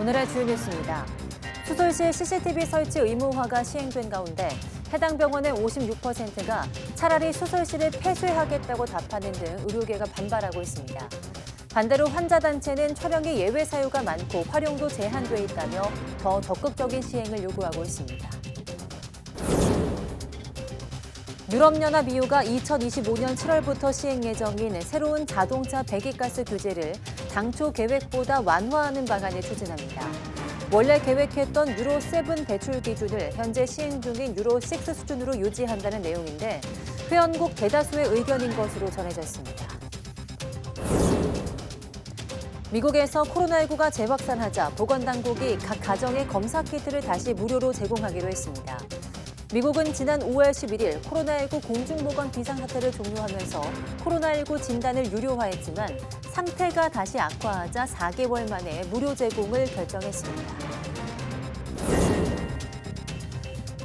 오늘의 주요 뉴스입니다. 수술실 CCTV 설치 의무화가 시행된 가운데 해당 병원의 56%가 차라리 수술실을 폐쇄하겠다고 답하는 등 의료계가 반발하고 있습니다. 반대로 환자단체는 촬영이 예외 사유가 많고 활용도 제한돼 있다며 더 적극적인 시행을 요구하고 있습니다. 유럽연합 EU가 2025년 7월부터 시행 예정인 새로운 자동차 배기가스 규제를 당초 계획보다 완화하는 방안을 추진합니다. 원래 계획했던 유로7 배출 기준을 현재 시행 중인 유로6 수준으로 유지한다는 내용인데 회원국 대다수의 의견인 것으로 전해졌습니다. 미국에서 코로나19가 재확산하자 보건당국이 각 가정에 검사 키트를 다시 무료로 제공하기로 했습니다. 미국은 지난 5월 11일 코로나19 공중보건 비상사태를 종료하면서 코로나19 진단을 유료화했지만 상태가 다시 악화하자 4개월 만에 무료 제공을 결정했습니다.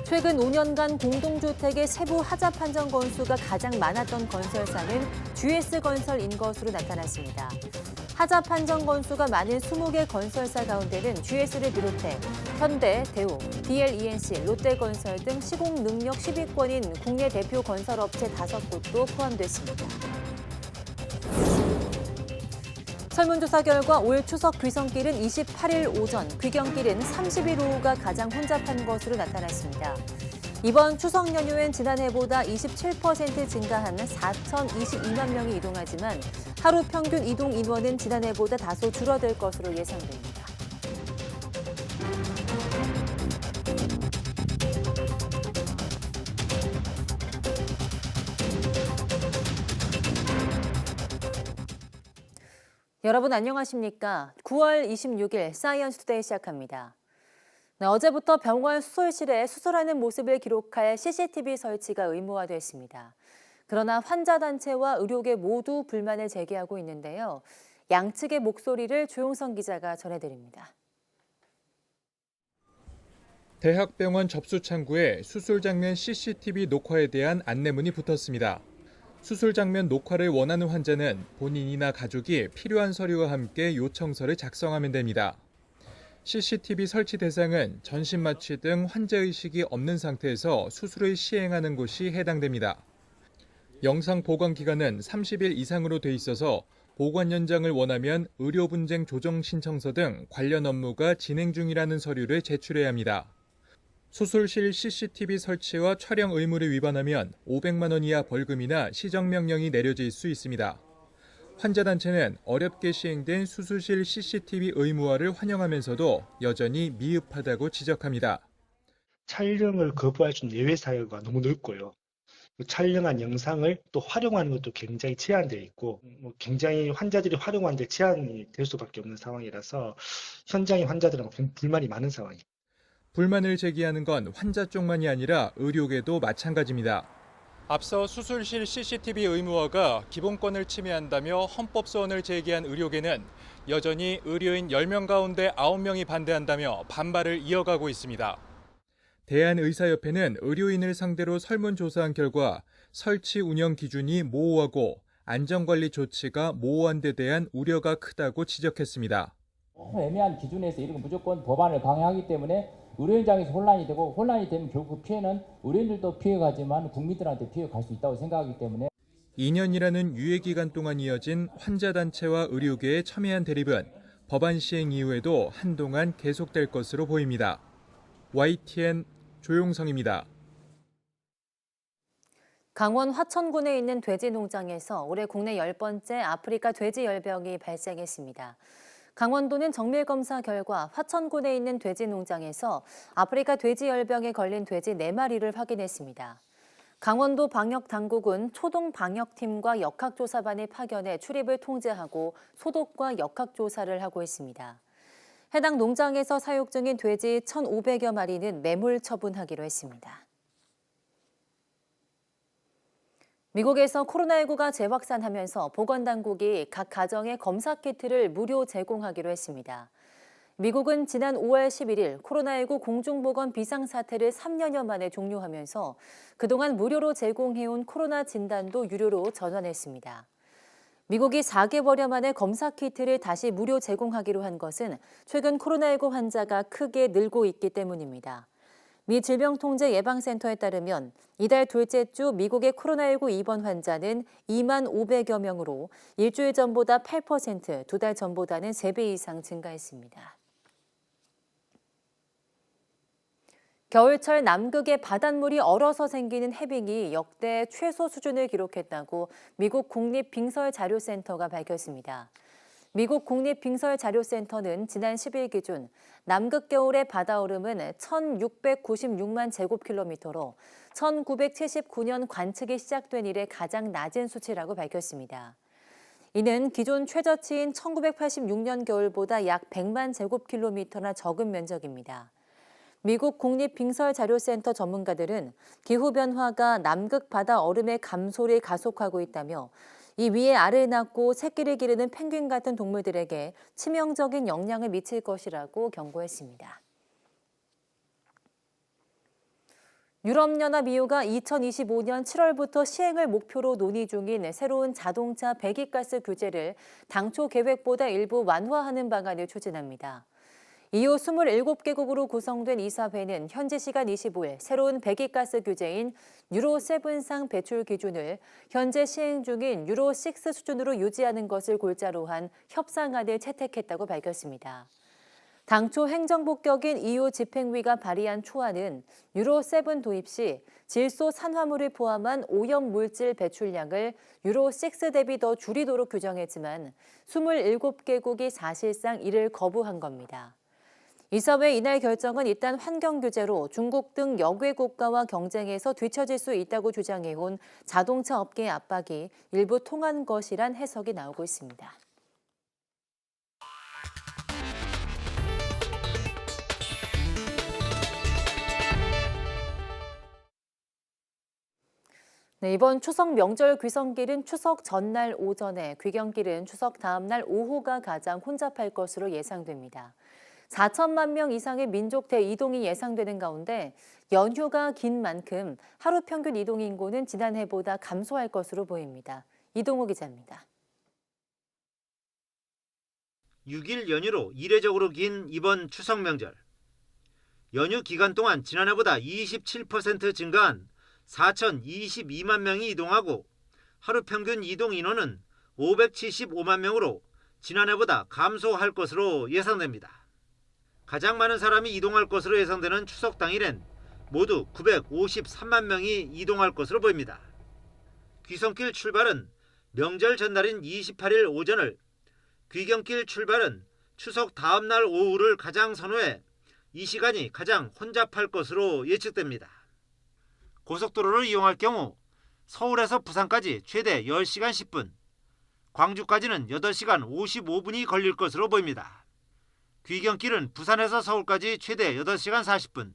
최근 5년간 공동주택의 세부 하자 판정 건수가 가장 많았던 건설사는 GS건설인 것으로 나타났습니다. 하자 판정 건수가 많은 20개 건설사 가운데는 GS를 비롯해 현대, 대우, DLENC, 롯데건설 등 시공 능력 10위권인 국내 대표 건설업체 5곳도 포함됐습니다. 설문조사 결과 올 추석 귀성길은 28일 오전, 귀경길은 30일 오후가 가장 혼잡한 것으로 나타났습니다. 이번 추석 연휴엔 지난해보다 27% 증가한 4,022만 명이 이동하지만 하루 평균 이동 인원은 지난해보다 다소 줄어들 것으로 예상됩니다. 여러분 안녕하십니까? 9월 26일 사이언스 투데이 시작합니다. 어제부터 병원 수술실에 수술하는 모습을 기록할 CCTV 설치가 의무화됐습니다. 그러나 환자단체와 의료계 모두 불만을 제기하고 있는데요. 양측의 목소리를 조용성 기자가 전해드립니다. 대학병원 접수 창구에 수술 장면 CCTV 녹화에 대한 안내문이 붙었습니다. 수술 장면 녹화를 원하는 환자는 본인이나 가족이 필요한 서류와 함께 요청서를 작성하면 됩니다. CCTV 설치 대상은 전신 마취 등 환자의식이 없는 상태에서 수술을 시행하는 곳이 해당됩니다. 영상 보관 기간은 30일 이상으로 돼 있어서 보관 연장을 원하면 의료 분쟁 조정 신청서 등 관련 업무가 진행 중이라는 서류를 제출해야 합니다. 수술실 CCTV 설치와 촬영 의무를 위반하면 500만 원 이하 벌금이나 시정명령이 내려질 수 있습니다. 환자단체는 어렵게 시행된 수술실 CCTV 의무화를 환영하면서도 여전히 미흡하다고 지적합니다. 촬영을 거부할 수 있는 예외 사유가 너무 넓고요. 촬영한 영상을 또 활용하는 것도 굉장히 제한되어 있고 굉장히 환자들이 활용하는데 제한이 될 수밖에 없는 상황이라서 현장의 환자들은 불만이 많은 상황입니다. 불만을 제기하는 건 환자 쪽만이 아니라 의료계도 마찬가지입니다. 앞서 수술실 CCTV 의무화가 기본권을 침해한다며 헌법소원을 제기한 의료계는 여전히 의료인 10명 가운데 9명이 반대한다며 반발을 이어가고 있습니다. 대한의사협회는 의료인을 상대로 설문조사한 결과 설치 운영 기준이 모호하고 안전관리 조치가 모호한 데 대한 우려가 크다고 지적했습니다. 애매한 기준에서 이런 무조건 법안을 강행하기 때문에 의료인장에서 혼란이 되고 혼란이 되면 결국 피해는 의료인들도 피해가지만 국민들한테 피해갈 수 있다고 생각하기 때문에 2년이라는 유예기간 동안 이어진 환자단체와 의료계의 첨예한 대립은 법안 시행 이후에도 한동안 계속될 것으로 보입니다. YTN 조용성입니다. 강원 화천군에 있는 돼지 농장에서 올해 국내 10번째 아프리카 돼지 열병이 발생했습니다. 강원도는 정밀검사 결과 화천군에 있는 돼지 농장에서 아프리카 돼지 열병에 걸린 돼지 4마리를 확인했습니다. 강원도 방역당국은 초동방역팀과 역학조사반을 파견해 출입을 통제하고 소독과 역학조사를 하고 있습니다. 해당 농장에서 사육 중인 돼지 1,500여 마리는 매몰 처분하기로 했습니다. 미국에서 코로나19가 재확산하면서 보건당국이 각 가정에 검사 키트를 무료 제공하기로 했습니다. 미국은 지난 5월 11일 코로나19 공중보건 비상사태를 3년여 만에 종료하면서 그동안 무료로 제공해온 코로나 진단도 유료로 전환했습니다. 미국이 4개월여 만에 검사 키트를 다시 무료 제공하기로 한 것은 최근 코로나19 환자가 크게 늘고 있기 때문입니다. 미 질병통제예방센터에 따르면 이달 둘째 주 미국의 코로나19 입원 환자는 2만 500여 명으로 일주일 전보다 8%, 2달 전보다는 3배 이상 증가했습니다. 겨울철 남극의 바닷물이 얼어서 생기는 해빙이 역대 최소 수준을 기록했다고 미국 국립빙설자료센터가 밝혔습니다. 미국 국립빙설자료센터는 지난 10일 기준 남극 겨울의 바다오름은 1,696만 제곱킬로미터로 1979년 관측이 시작된 이래 가장 낮은 수치라고 밝혔습니다. 이는 기존 최저치인 1986년 겨울보다 약 100만 제곱킬로미터나 적은 면적입니다. 미국 국립빙설자료센터 전문가들은 기후변화가 남극 바다 얼음의 감소를 가속하고 있다며 이 위에 알을 낳고 새끼를 기르는 펭귄 같은 동물들에게 치명적인 영향을 미칠 것이라고 경고했습니다. 유럽연합 EU가 2025년 7월부터 시행을 목표로 논의 중인 새로운 자동차 배기가스 규제를 당초 계획보다 일부 완화하는 방안을 추진합니다. EU 27개국으로 구성된 이사회는 현지 시간 25일 새로운 배기가스 규제인 유로7상 배출 기준을 현재 시행 중인 유로6 수준으로 유지하는 것을 골자로 한 협상안을 채택했다고 밝혔습니다. 당초 행정복격인 EU 집행위가 발의한 초안은 유로7 도입 시 질소 산화물을 포함한 오염물질 배출량을 유로6 대비 더 줄이도록 규정했지만 27개국이 사실상 이를 거부한 겁니다. 이사회 이날 결정은 일단 환경 규제로 중국 등 여개 국가와 경쟁에서 뒤처질 수 있다고 주장해온 자동차 업계의 압박이 일부 통한 것이란 해석이 나오고 있습니다. 네, 이번 추석 명절 귀성길은 추석 전날 오전에, 귀경길은 추석 다음 날 오후가 가장 혼잡할 것으로 예상됩니다. 4천만 명 이상의 민족 대이동이 예상되는 가운데 연휴가 긴 만큼 하루 평균 이동 인구는 지난해보다 감소할 것으로 보입니다. 이동호 기자입니다. 6일 연휴로 이례적으로 긴 이번 추석 명절. 연휴 기간 동안 지난해보다 27% 증가한 4,022만 명이 이동하고 하루 평균 이동 인원은 575만 명으로 지난해보다 감소할 것으로 예상됩니다. 가장 많은 사람이 이동할 것으로 예상되는 추석 당일엔 모두 953만 명이 이동할 것으로 보입니다. 귀성길 출발은 명절 전날인 28일 오전을, 귀경길 출발은 추석 다음 날 오후를 가장 선호해 이 시간이 가장 혼잡할 것으로 예측됩니다. 고속도로를 이용할 경우 서울에서 부산까지 최대 10시간 10분, 광주까지는 8시간 55분이 걸릴 것으로 보입니다. 귀경길은 부산에서 서울까지 최대 8시간 40분,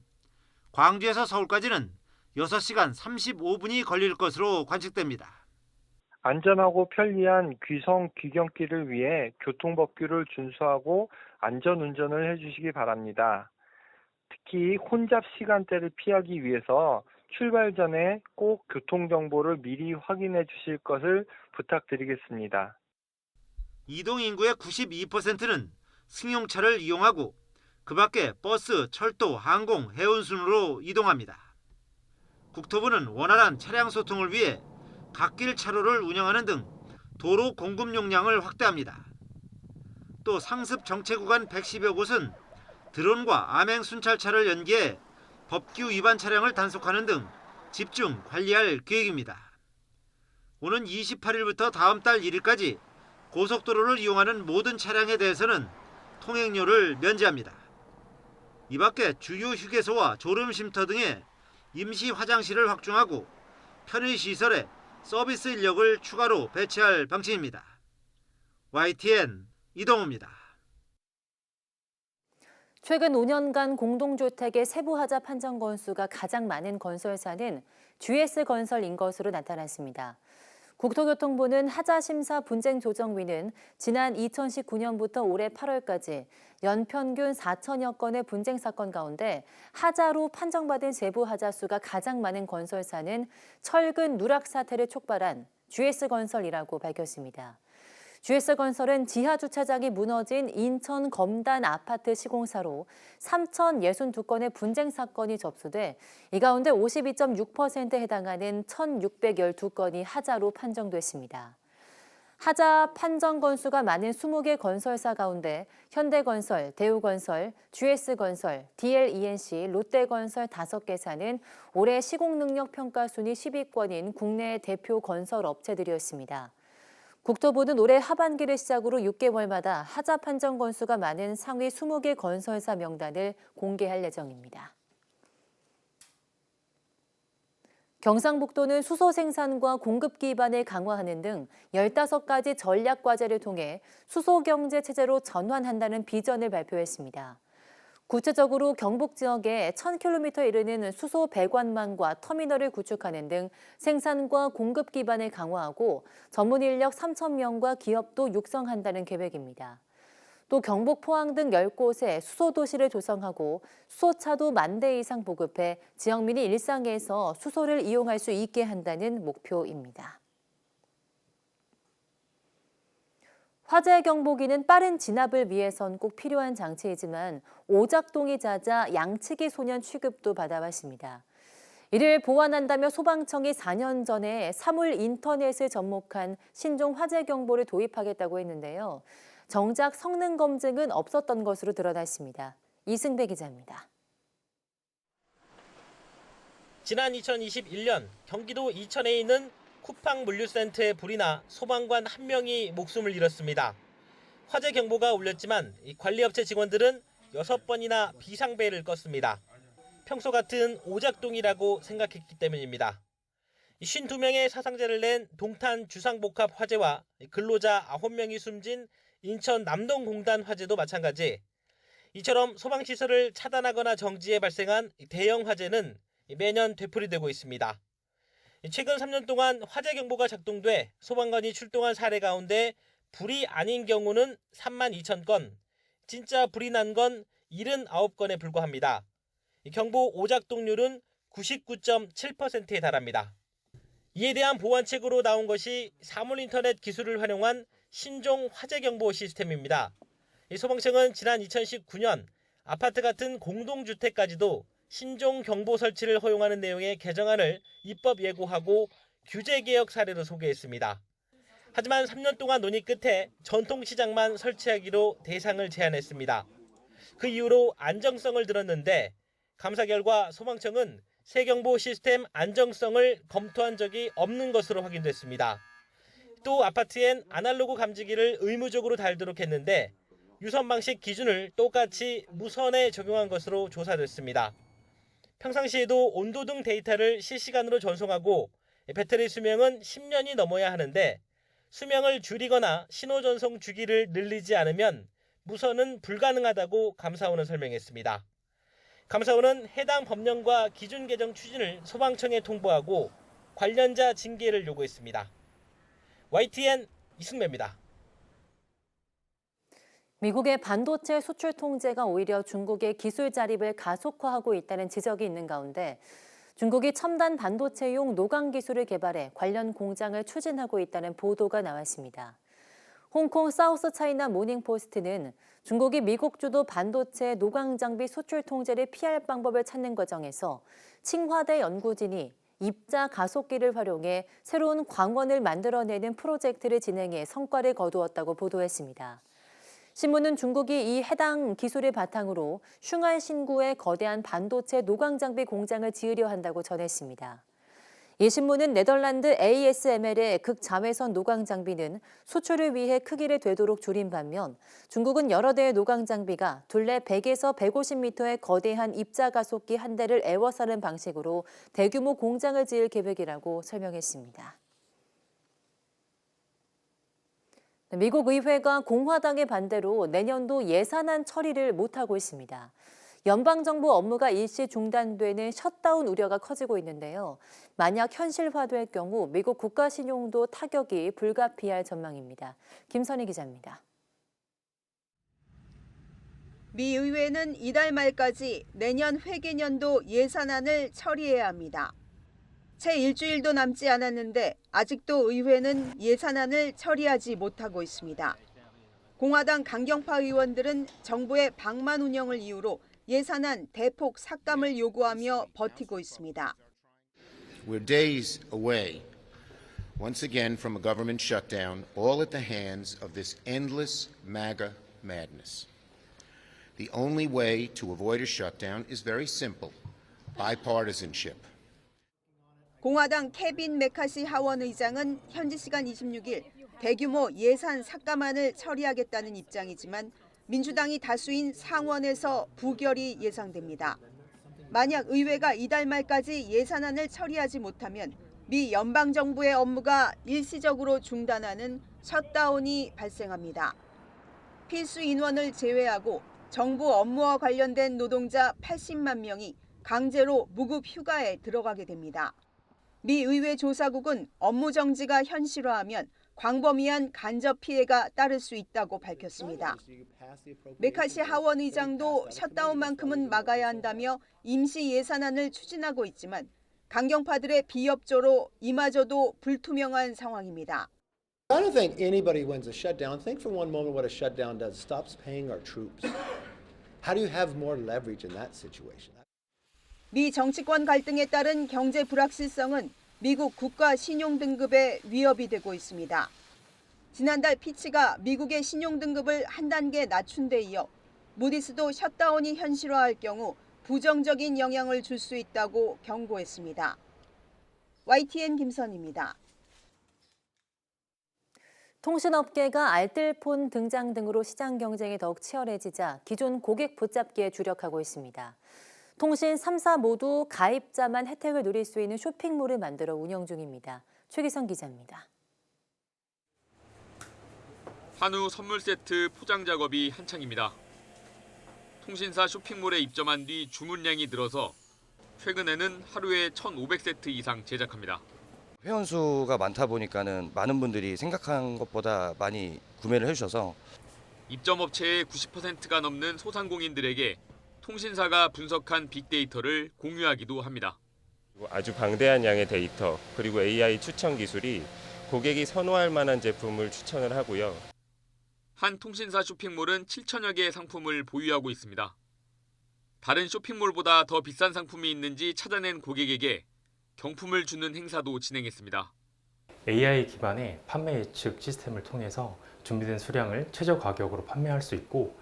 광주에서 서울까지는 6시간 35분이 걸릴 것으로 관측됩니다. 안전하고 편리한 귀경길을 위해 교통법규를 준수하고 안전운전을 해주시기 바랍니다. 특히 혼잡 시간대를 피하기 위해서 출발 전에 꼭 교통정보를 미리 확인해 주실 것을 부탁드리겠습니다. 이동 인구의 92%는 승용차를 이용하고 그 밖에 버스, 철도, 항공, 해운 순으로 이동합니다. 국토부는 원활한 차량 소통을 위해 갓길 차로를 운영하는 등 도로 공급 용량을 확대합니다. 또 상습 정체 구간 110여 곳은 드론과 암행 순찰차를 연계해 법규 위반 차량을 단속하는 등 집중 관리할 계획입니다. 오는 28일부터 다음 달 1일까지 고속도로를 이용하는 모든 차량에 대해서는 통행료를 면제합니다. 이 밖에 주요 휴게소와 졸음쉼터 등의 임시 화장실을 확충하고 편의시설에 서비스 인력을 추가로 배치할 방침입니다. YTN 이동호입니다. 최근 5년간 공동주택의 세부하자 판정 건수가 가장 많은 건설사는 GS건설인 것으로 나타났습니다. 국토교통부는 하자심사 분쟁조정위는 지난 2019년부터 올해 8월까지 연평균 4천여 건의 분쟁 사건 가운데 하자로 판정받은 세부하자 수가 가장 많은 건설사는 철근 누락 사태를 촉발한 GS건설이라고 밝혔습니다. GS건설은 지하주차장이 무너진 인천 검단 아파트 시공사로 3,062건의 분쟁 사건이 접수돼 이 가운데 52.6%에 해당하는 1,612건이 하자로 판정됐습니다. 하자 판정 건수가 많은 20개 건설사 가운데 현대건설, 대우건설, GS건설, DLENC, 롯데건설 5개사는 올해 시공능력 평가 순위 10위권인 국내 대표 건설 업체들이었습니다. 국토부는 올해 하반기를 시작으로 6개월마다 하자 판정 건수가 많은 상위 20개 건설사 명단을 공개할 예정입니다. 경상북도는 수소 생산과 공급 기반을 강화하는 등 15가지 전략 과제를 통해 수소 경제 체제로 전환한다는 비전을 발표했습니다. 구체적으로 경북 지역에 1,000km에 이르는 수소 배관망과 터미널을 구축하는 등 생산과 공급 기반을 강화하고 전문 인력 3,000명과 기업도 육성한다는 계획입니다. 또 경북 포항 등 10곳에 수소도시를 조성하고 수소차도 10,000대 이상 보급해 지역민이 일상에서 수소를 이용할 수 있게 한다는 목표입니다. 화재 경보기는 빠른 진압을 위해선 꼭 필요한 장치이지만 오작동이 잦아 양치기 소년 취급도 받아왔습니다. 이를 보완한다며 소방청이 4년 전에 사물 인터넷을 접목한 신종 화재 경보를 도입하겠다고 했는데요. 정작 성능 검증은 없었던 것으로 드러났습니다. 이승배 기자입니다. 지난 2021년 경기도 이천에 있는 쿠팡 물류센터에 불이 나 소방관 1명이 목숨을 잃었습니다. 화재 경보가 울렸지만 관리업체 직원들은 6번이나 비상벨을 껐습니다. 평소 같은 오작동이라고 생각했기 때문입니다. 52명의 사상자를 낸 동탄 주상복합 화재와 근로자 9명이 숨진 인천 남동공단 화재도 마찬가지. 이처럼 소방시설을 차단하거나 정지해 발생한 대형 화재는 매년 되풀이되고 있습니다. 최근 3년 동안 화재 경보가 작동돼 소방관이 출동한 사례 가운데 불이 아닌 경우는 32,000건, 진짜 불이 난 건 79건에 불과합니다. 경보 오작동률은 99.7%에 달합니다. 이에 대한 보완책으로 나온 것이 사물인터넷 기술을 활용한 신종 화재경보 시스템입니다. 소방청은 지난 2019년 아파트 같은 공동주택까지도 신종 경보 설치를 허용하는 내용의 개정안을 입법 예고하고 규제 개혁 사례로 소개했습니다. 하지만 3년 동안 논의 끝에 전통시장만 설치하기로 대상을 제한했습니다. 그 이후로 안정성을 들었는데 감사 결과 소방청은 새 경보 시스템 안정성을 검토한 적이 없는 것으로 확인됐습니다. 또 아파트엔 아날로그 감지기를 의무적으로 달도록 했는데 유선 방식 기준을 똑같이 무선에 적용한 것으로 조사됐습니다. 평상시에도 온도 등 데이터를 실시간으로 전송하고 배터리 수명은 10년이 넘어야 하는데 수명을 줄이거나 신호 전송 주기를 늘리지 않으면 무선은 불가능하다고 감사원은 설명했습니다. 감사원은 해당 법령과 기준 개정 추진을 소방청에 통보하고 관련자 징계를 요구했습니다. YTN 이승배입니다. 미국의 반도체 수출 통제가 오히려 중국의 기술 자립을 가속화하고 있다는 지적이 있는 가운데 중국이 첨단 반도체용 노광 기술을 개발해 관련 공장을 추진하고 있다는 보도가 나왔습니다. 홍콩 사우스 차이나 모닝포스트는 중국이 미국 주도 반도체 노광 장비 수출 통제를 피할 방법을 찾는 과정에서 칭화대 연구진이 입자 가속기를 활용해 새로운 광원을 만들어내는 프로젝트를 진행해 성과를 거두었다고 보도했습니다. 신문은 중국이 이 해당 기술을 바탕으로 슝알 신구에 거대한 반도체 노광 장비 공장을 지으려 한다고 전했습니다. 이 신문은 네덜란드 ASML의 극자외선 노광 장비는 수출을 위해 크기를 되도록 줄인 반면 중국은 여러 대의 노광 장비가 둘레 100에서 150m의 거대한 입자 가속기 한 대를 에워싸는 방식으로 대규모 공장을 지을 계획이라고 설명했습니다. 미국 의회가 공화당의 반대로 내년도 예산안 처리를 못하고 있습니다. 연방정부 업무가 일시 중단되는 셧다운 우려가 커지고 있는데요. 만약 현실화될 경우 미국 국가 신용도 타격이 불가피할 전망입니다. 김선희 기자입니다. 미 의회는 이달 말까지 내년 회계년도 예산안을 처리해야 합니다. 채 일주일도 남지 않았는데 아직도 의회는 예산안을 처리하지 못하고 있습니다. 공화당 강경파 의원들은 정부의 방만 운영을 이유로 예산안 대폭 삭감을 요구하며 버티고 있습니다. We're days away, once again, from a government shutdown, all at the hands of this endless MAGA madness. The only way to avoid a shutdown is very simple: bipartisanship. 공화당 케빈 메카시 하원 의장은 현지 시간 26일 대규모 예산 삭감안을 처리하겠다는 입장이지만 민주당이 다수인 상원에서 부결이 예상됩니다. 만약 의회가 이달 말까지 예산안을 처리하지 못하면 미 연방정부의 업무가 일시적으로 중단하는 셧다운이 발생합니다. 필수 인원을 제외하고 정부 업무와 관련된 노동자 80만 명이 강제로 무급 휴가에 들어가게 됩니다. 미 의회 조사국은 업무 정지가 현실화하면 광범위한 간접 피해가 따를 수 있다고 밝혔습니다. 메카시 하원 의장도 셧다운만큼은 막아야 한다며 임시 예산안을 추진하고 있지만 강경파들의 비협조로 이마저도 불투명한 상황입니다. I don't think anybody wins a shutdown. Think for one moment what a shutdown does. Stops paying our troops. How do you have more leverage in that situation? 미 정치권 갈등에 따른 경제 불확실성은 미국 국가 신용 등급에 위협이 되고 있습니다. 지난달 피치가 미국의 신용 등급을 한 단계 낮춘 데 이어 무디스도 셧다운이 현실화할 경우 부정적인 영향을 줄 수 있다고 경고했습니다. YTN 김선입니다. 통신업계가 알뜰폰 등장 등으로 시장 경쟁이 더욱 치열해지자 기존 고객 붙잡기에 주력하고 있습니다. 통신 3사 모두 가입자만 혜택을 누릴 수 있는 쇼핑몰을 만들어 운영 중입니다. 최기성 기자입니다. 한우 선물 세트 포장 작업이 한창입니다. 통신사 쇼핑몰에 입점한 뒤 주문량이 늘어서 최근에는 하루에 1,500세트 이상 제작합니다. 회원수가 많다 보니까는 많은 분들이 생각한 것보다 많이 구매를 해주셔서 입점 업체의 90%가 넘는 소상공인들에게 통신사가 분석한 빅데이터를 공유하기도 합니다. 아주 방대한 양의 데이터 그리고 AI 추천 기술이 고객이 선호할 만한 제품을 추천을 하고요. 한 통신사 쇼핑몰은 7천여 개의 상품을 보유하고 있습니다. 다른 쇼핑몰보다 더 비싼 상품이 있는지 찾아낸 고객에게 경품을 주는 행사도 진행했습니다. AI 기반의 판매 예측 시스템을 통해서 준비된 수량을 최저 가격으로 판매할 수 있고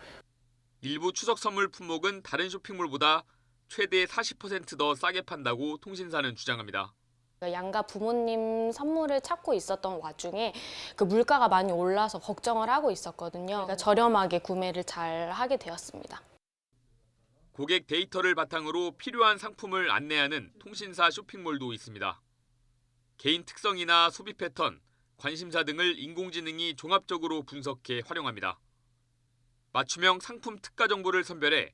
일부 추석 선물 품목은 다른 쇼핑몰보다 최대 40% 더 싸게 판다고 통신사는 주장합니다. 양가 부모님 선물을 찾고 있었던 와중에 그 물가가 많이 올라서 걱정을 하고 있었거든요. 그러니까 저렴하게 구매를 잘 하게 되었습니다. 고객 데이터를 바탕으로 필요한 상품을 안내하는 통신사 쇼핑몰도 있습니다. 개인 특성이나 소비 패턴, 관심사 등을 인공지능이 종합적으로 분석해 활용합니다. 맞춤형 상품 특가 정보를 선별해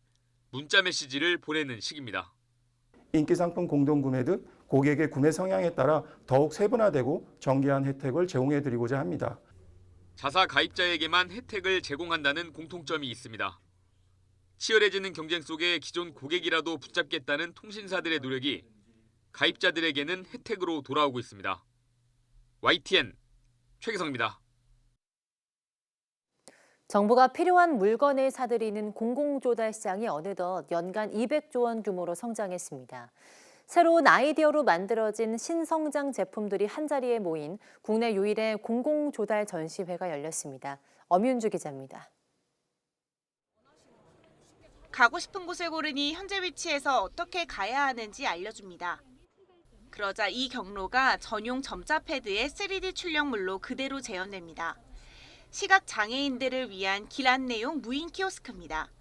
문자 메시지를 보내는 식입니다. 인기 상품 공동구매 등 고객의 구매 성향에 따라 더욱 세분화되고 정교한 혜택을 제공해드리고자 합니다. 자사 가입자에게만 혜택을 제공한다는 공통점이 있습니다. 치열해지는 경쟁 속에 기존 고객이라도 붙잡겠다는 통신사들의 노력이 가입자들에게는 혜택으로 돌아오고 있습니다. YTN 최기성입니다. 정부가 필요한 물건을 사들이는 공공조달 시장이 어느덧 연간 200조 원 규모로 성장했습니다. 새로운 아이디어로 만들어진 신성장 제품들이 한자리에 모인 국내 유일의 공공조달 전시회가 열렸습니다. 엄윤주 기자입니다. 가고 싶은 곳을 고르니 현재 위치에서 어떻게 가야 하는지 알려줍니다. 그러자 이 경로가 전용 점자 패드의 3D 출력물로 그대로 재현됩니다. 시각 장애인들을 위한 길 안내용 무인 키오스크입니다.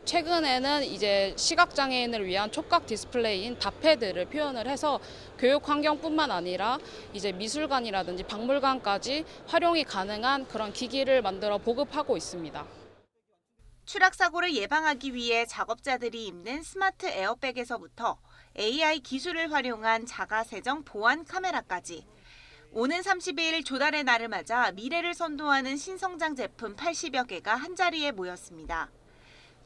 최근에는 이제 시각장애인을 위한 촉각 디스플레이인 다패드를 표현을 해서 교육 환경뿐만 아니라 이제 미술관이라든지 박물관까지 활용이 가능한 그런 기기를 만들어 보급하고 있습니다. 추락 사고를 예방하기 위해 작업자들이 입는 스마트 에어백에서부터 AI 기술을 활용한 자가세정 보안 카메라까지 오는 30일 조달의 날을 맞아 미래를 선도하는 신성장 제품 80여 개가 한자리에 모였습니다.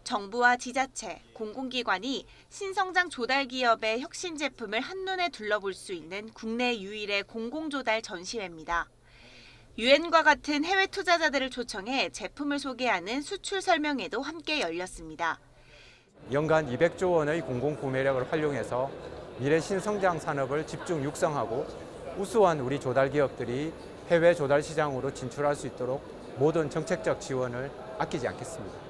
정부와 지자체, 공공기관이 신성장 조달 기업의 혁신 제품을 한눈에 둘러볼 수 있는 국내 유일의 공공조달 전시회입니다. 유엔과 같은 해외 투자자들을 초청해 제품을 소개하는 수출 설명회도 함께 열렸습니다. 연간 200조 원의 공공구매력을 활용해서 미래 신성장 산업을 집중 육성하고 우수한 우리 조달 기업들이 해외 조달 시장으로 진출할 수 있도록 모든 정책적 지원을 아끼지 않겠습니다.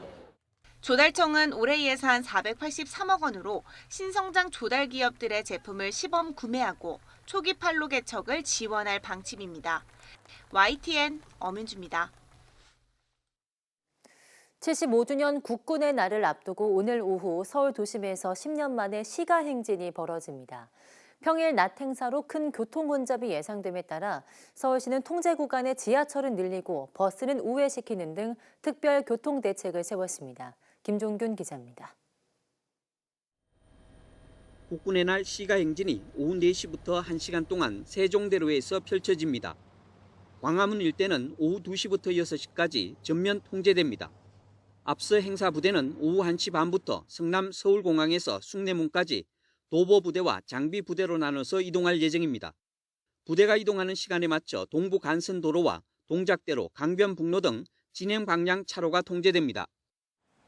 조달청은 올해 예산 483억 원으로 신성장 조달 기업들의 제품을 시범 구매하고 초기 판로 개척을 지원할 방침입니다. YTN 엄윤주입니다. 75주년 국군의 날을 앞두고 오늘 오후 서울 도심에서 10년 만에 시가 행진이 벌어집니다. 평일 낮 행사로 큰 교통 혼잡이 예상됨에 따라 서울시는 통제 구간의 지하철은 늘리고 버스는 우회시키는 등 특별 교통 대책을 세웠습니다. 김종균 기자입니다. 국군의 날 시가 행진이 오후 4시부터 1시간 동안 세종대로에서 펼쳐집니다. 광화문 일대는 오후 2시부터 6시까지 전면 통제됩니다. 앞서 행사 부대는 오후 1시 반부터 성남 서울공항에서 숭례문까지 도보부대와 장비부대로 나눠서 이동할 예정입니다. 부대가 이동하는 시간에 맞춰 동부 간선도로와 동작대로, 강변북로 등 진행 방향 차로가 통제됩니다.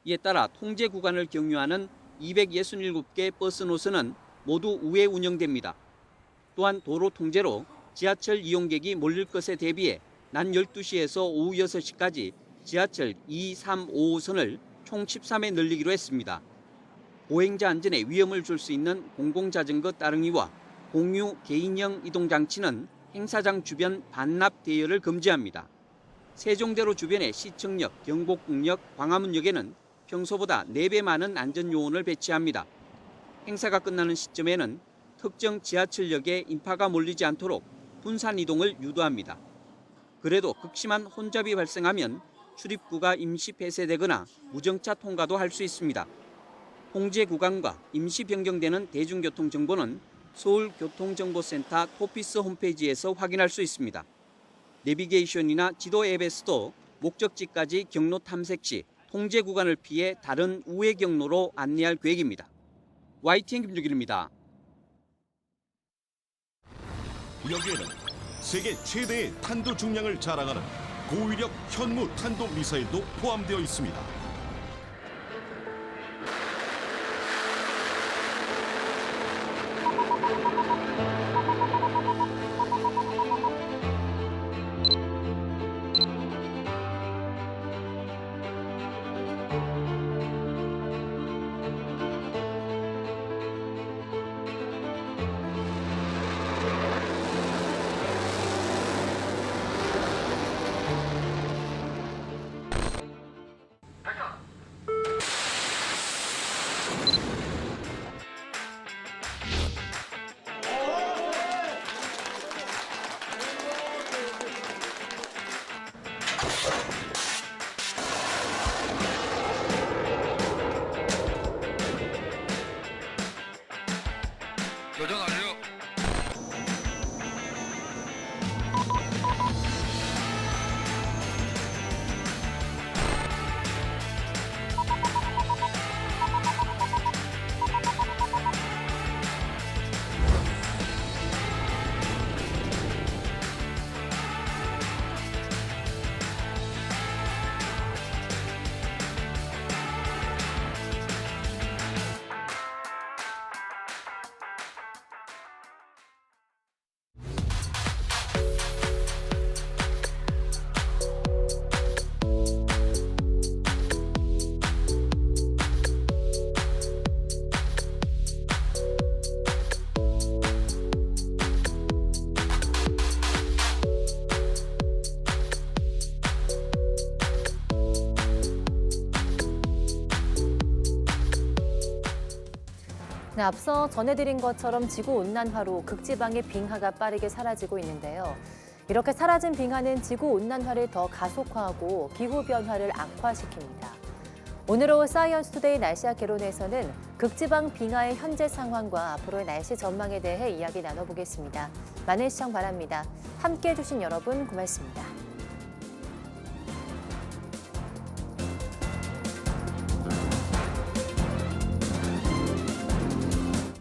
이에 따라 통제 구간을 경유하는 267개 버스 노선은 모두 우회 운영됩니다. 또한 도로 통제로 지하철 이용객이 몰릴 것에 대비해 낮 12시에서 오후 6시까지 지하철 2, 3, 5호선을 총 13회 늘리기로 했습니다. 보행자 안전에 위험을 줄 수 있는 공공자전거 따릉이와 공유 개인형 이동장치는 행사장 주변 반납 대여를 금지합니다. 세종대로 주변의 시청역, 경복궁역, 광화문역에는 평소보다 4배 많은 안전요원을 배치합니다. 행사가 끝나는 시점에는 특정 지하철역에 인파가 몰리지 않도록 분산 이동을 유도합니다. 그래도 극심한 혼잡이 발생하면 출입구가 임시 폐쇄되거나 무정차 통과도 할 수 있습니다. 통제 구간과 임시 변경되는 대중교통 정보는 서울교통정보센터 토피스 홈페이지에서 확인할 수 있습니다. 내비게이션이나 지도 앱에서도 목적지까지 경로 탐색 시 통제 구간을 피해 다른 우회 경로로 안내할 계획입니다. YTN 김주길입니다. 여기에는 세계 최대의 탄도 중량을 자랑하는 고위력 현무 탄도 미사일도 포함되어 있습니다. 교정 완료. 네, 앞서 전해드린 것처럼 지구온난화로 극지방의 빙하가 빠르게 사라지고 있는데요. 이렇게 사라진 빙하는 지구온난화를 더 가속화하고 기후변화를 악화시킵니다. 오늘 오후 사이언스 투데이 날씨학 개론에서는 극지방 빙하의 현재 상황과 앞으로의 날씨 전망에 대해 이야기 나눠보겠습니다. 많은 시청 바랍니다. 함께해 주신 여러분 고맙습니다.